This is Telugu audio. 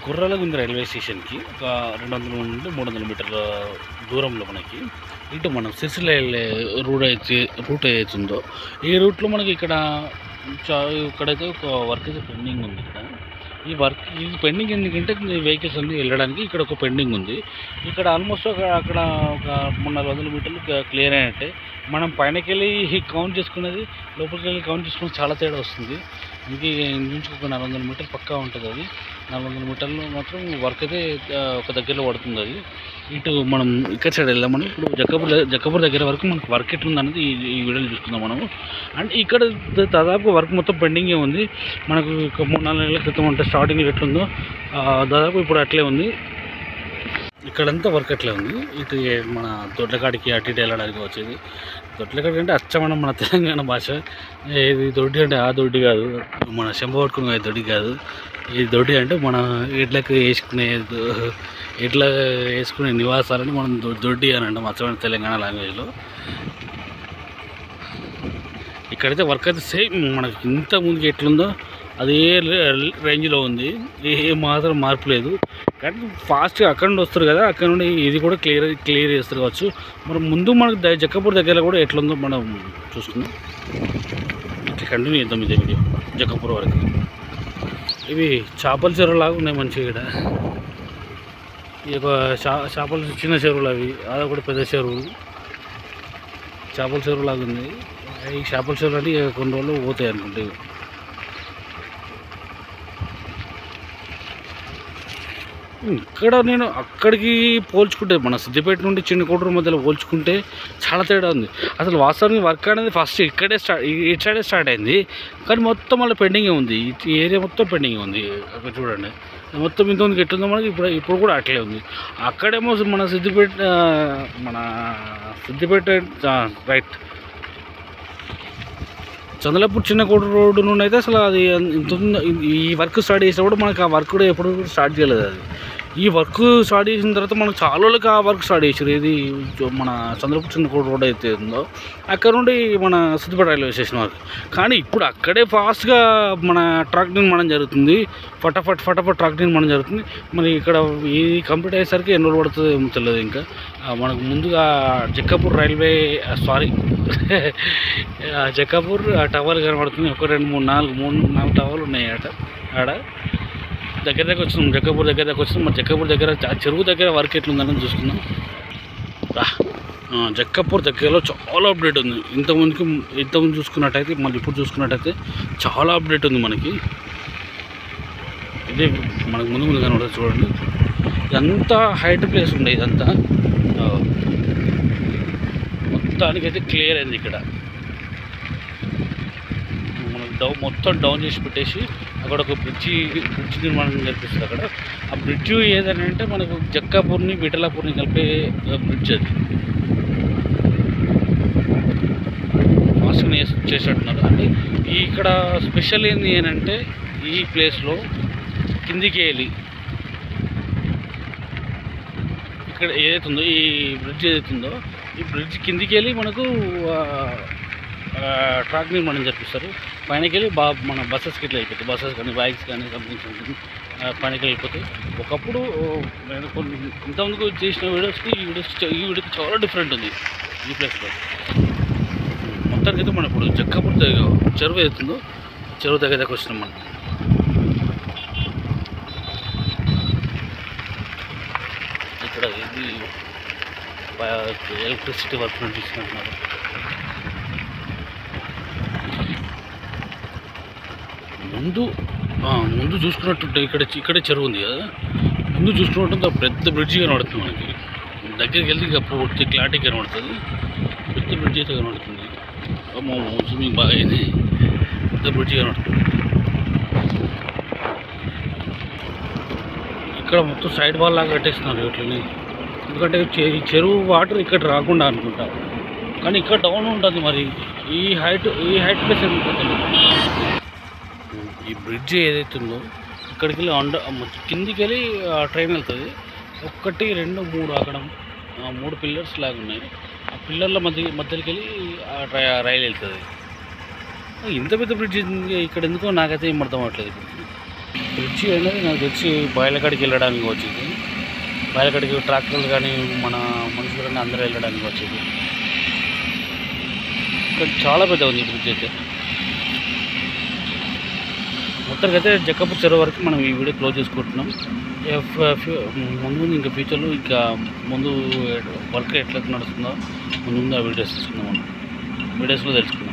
గుర్రాలగుంది రైల్వే స్టేషన్కి ఒక 200 నుండి 300 మీటర్ల దూరంలో మనకి ఇటు మనం సిరిసిల్ల వెళ్ళే రూట్ అవుతుందో ఈ రూట్లో మనకి ఇక్కడైతే ఒక వర్క్ అయితే పెండింగ్ ఉంది. ఈ పెండింగ్ ఎందుకంటే వెహికల్స్ అన్నీ వెళ్ళడానికి ఇక్కడ ఒక పెండింగ్ ఉంది. ఇక్కడ ఆల్మోస్ట్ అక్కడ ఒక 300-400 మీటర్లు క్లియర్ అయినట్టే. మనం పైనకి వెళ్ళి కౌంట్ చేసుకునేది, లోపలికి వెళ్ళి కౌంట్ చేసుకునేది చాలా తేడా వస్తుంది. ఇంక నుంచి ఒక 400 మీటర్లు పక్కా ఉంటుంది. అది 400 మీటర్లు మాత్రం వర్క్ అయితే ఒక దగ్గరలో పడుతుంది. అది ఇటు మనం ఇక్కడ సైడ్ వెళ్దామని ఇప్పుడు జక్కపూర్ దగ్గర వరకు మనకు వర్క్ ఎట్లుంది అనేది ఈ వీడియోలో చూసుకుందాం మనము. అండ్ ఇక్కడ దాదాపు వర్క్ మొత్తం పెండింగే ఉంది. మనకు 3-4 నెలల క్రితం అంటే స్టార్టింగ్ ఎట్లుందో దాదాపు ఇప్పుడు అట్లే ఉంది. ఇక్కడంతా వర్క్ అట్లే ఉంది. ఇటు మన దొడ్లకాడికి అటు ఇటు వెళ్ళడానికి వచ్చేది. దొడ్లకాడికి అంటే అచ్చమనం మన తెలంగాణ భాష. ఇది దొడ్డి అంటే ఆ దొడ్డి కాదు, మన చెంబ పట్టుకునే దొడ్డి కాదు. ఈ దొడ్డి అంటే మన ఎడ్లకు వేసుకునే నివాసాలని మనం దొడ్డి అని అంటాం అచ్చమైన తెలంగాణ లాంగ్వేజ్లో. ఇక్కడైతే వర్క్ అయితే సేమ్ మనకి ఇంత ముందుకు ఎట్లుందో అదే రేంజ్లో ఉంది. ఏ మాత్రం మార్పు లేదు. కానీ ఫాస్ట్గా అక్కడ నుండి వస్తారు కదా, అక్కడ నుండి ఇది కూడా క్లియర్ చేస్తారు కావచ్చు. మనం ముందు మనకు జక్కపూర్ దగ్గర కూడా ఎట్లుందో మనం చూస్తున్నాం. ఇట్లా కంటిన్యూ చేద్దాం ఇదే వీడియో జక్కపూర్ వరకు. ఇవి చేపల చెరువులాగా ఉన్నాయి మంచిగా. ఇక్కడ ఈ యొక్క చేపలు చిన్న చెరువులు, అవి కూడా పెద్ద చెరువు చేపల చెరువు లాగా ఉంది. ఈ చేపల చెరువులు అంటే కొన్ని రోజులు పోతాయి అనుకుంటే. ఇక్కడ నేను అక్కడికి పోల్చుకుంటే మన సిద్దిపేట నుండి చిన్న కోటూరు మధ్యలో పోల్చుకుంటే చాలా తేడా ఉంది. అసలు వాస్తవానికి వర్క్ అనేది ఫస్ట్ ఇటు సైడే స్టార్ట్ అయింది. కానీ మొత్తం మళ్ళీ పెండింగే ఉంది. ఈ ఏరియా మొత్తం పెండింగే ఉంది. అక్కడ చూడండి మొత్తం ఇంతమందికి ఎట్లుందో మనకి ఇప్పుడు కూడా అట్లే ఉంది. అక్కడేమో మన సిద్దిపేట రైట్ చంద్రపూర్ చిన్న కోటూరు రోడ్డు నుండి అయితే అసలు అది ఇంత ఈ వర్క్ స్టార్ట్ చేసినప్పుడు మనకి ఆ వర్క్ కూడా ఎప్పుడు స్టార్ట్ చేయలేదు. అది ఈ వర్క్ స్టార్ట్ చేసిన తర్వాత మనకు చాలా రోజులకి ఆ వర్క్ స్టార్ట్ చేసారు. ఇది మన చంద్రపూర్ చిన్న కోటూరు రోడ్ అయితే ఉందో అక్కడ నుండి మన సిద్దిపేట రైల్వే స్టేషన్ వరకు. కానీ ఇప్పుడు అక్కడే ఫాస్ట్గా మన ట్రాక్ నిర్మాణం జరుగుతుంది. ఫటాఫట్ ట్రాక్ నిర్మాణం జరుగుతుంది. మరి ఇక్కడ ఈ కంప్లీట్ అయ్యేసరికి ఎన్ని రోజులు పడుతుందో ఏమో తెలియదు. ఇంకా మనకు ముందుగా జక్కపూర్ జక్కపూర్ టవర్ కనబడుతుంది. 1 2 3 4 టవర్లు ఉన్నాయి ఆడ దగ్గర వచ్చినాం. జక్కపూర్ దగ్గర వచ్చినాం. మరి జక్కపూర్ దగ్గర చెరువు దగ్గర వర్క్ ఎట్లుందని చూసుకుందాం. జక్కపూర్ దగ్గరలో చాలా అప్డేట్ ఉంది. ఇంతకుముందు చూసుకున్నట్టయితే మళ్ళీ ఇప్పుడు చూసుకున్నట్టయితే చాలా అప్డేట్ ఉంది మనకి. ఇదే మనకు ముందు కనబడుతుంది చూడండి. ఇదంతా హైట్ ప్లేస్ ఉండే. ఇదంతా మొత్తానికైతే క్లియర్ అయింది. ఇక్కడ మనకు మొత్తం డౌన్ చేసి పెట్టేసి అక్కడ ఒక బ్రిడ్జి నిర్మాణం జరిపిస్తుంది. అక్కడ ఆ బ్రిడ్జ్ ఏదంటే మనకు జక్కాపూర్ని విఠలాపూర్ని కలిపే బ్రిడ్జ్. అది ఫాస్ట్గా చేసినట్టున్నారు. అంటే ఇక్కడ స్పెషల్ ఏంటంటే ఈ ప్లేస్లో కిందికి వెళ్ళి ఇక్కడ ఏదైతుందో ఈ బ్రిడ్జ్ ఏదైతుందో ఈ బ్రిడ్జ్ కిందికి వెళ్ళి మనకు ట్రాక్ నిర్మాణం జరిపిస్తారు. పైనకి వెళ్ళి మన బస్సెస్కి ఇట్లా అయిపోతాయి. బస్సెస్ కానీ బైక్స్ కానీ సంబంధించి పైనకి వెళ్ళిపోతాయి. ఒకప్పుడు నేను ఇంతకుముందుకు చేసిన వీడియోస్కి ఈ వీడియోకి చాలా డిఫరెంట్ ఉంది. ఈ ప్లేస్లో మొత్తానికి అయితే మనం ఇప్పుడు జక్కపూర్ చెరువు అవుతుందో చెరువు దగ్గరకు వచ్చినాం. మనం ఇక్కడ ఇది ఎలక్ట్రిసిటీ వర్క్ నడిపిస్తున్నారు. ముందు చూసుకున్నట్టుంటే ఇక్కడే చెరువు ఉంది కదా. ముందు చూసుకున్నట్టు పెద్ద బ్రిడ్జి కనబడుతుంది. మనకి దగ్గరికి వెళ్తే ఇక పూర్తి క్లారిటీ కనబడుతుంది. పెద్ద బ్రిడ్జి అయితే కనబడుతుంది. స్విమ్మింగ్ బాగా అయింది. పెద్ద బ్రిడ్జి కనబడుతుంది. ఇక్కడ మొత్తం సైడ్ వాల్ లాగా కట్టేస్తున్నారు వీటిని. ఎందుకంటే ఈ చెరువు వాటర్ ఇక్కడ రాకుండా అనుకుంటా. కానీ ఇక్కడ డౌన్ ఉంటుంది. మరి ఈ హైట్ ప్లేస్ ఎందుకు ఈ బ్రిడ్జ్ ఏదైతుందో ఇక్కడికి వెళ్ళి కిందికి వెళ్ళి ట్రైన్ వెళ్తుంది. 1 2 3 అక్కడ 3 పిల్లర్స్ లాగా ఉన్నాయి. ఆ పిల్లర్ల మధ్యలోకి వెళ్ళి రైలు వెళ్తుంది. ఇంత పెద్ద బ్రిడ్జ్ ఇక్కడ ఎందుకో నాకైతే ఏం అర్థం అవ్వట్లేదు. బ్రిడ్జి అనేది నాకు తెలిసి బాయిలకాడికి వెళ్ళడానికి వచ్చింది. బాయిలకాడికి ట్రాక్టర్లు కానీ మన మనుషులు కానీ అందరూ వెళ్ళడానికి వచ్చింది. ఇక్కడ చాలా పెద్ద ఉంది బ్రిడ్జ్ అయితే. మొత్తానికి అయితే జక్కపూర్ చెరువు వరకు మనం ఈ వీడియో క్లోజ్ చేసుకుంటున్నాం. ముందు ఇంకా ఫ్యూచర్లో ఇంకా ముందు వర్క్ ఎట్లా నడుస్తుందో ముందు ఆ వీడియోస్ తీసుకుందాం, మనం వీడియోస్లో తెలుసుకుందాం.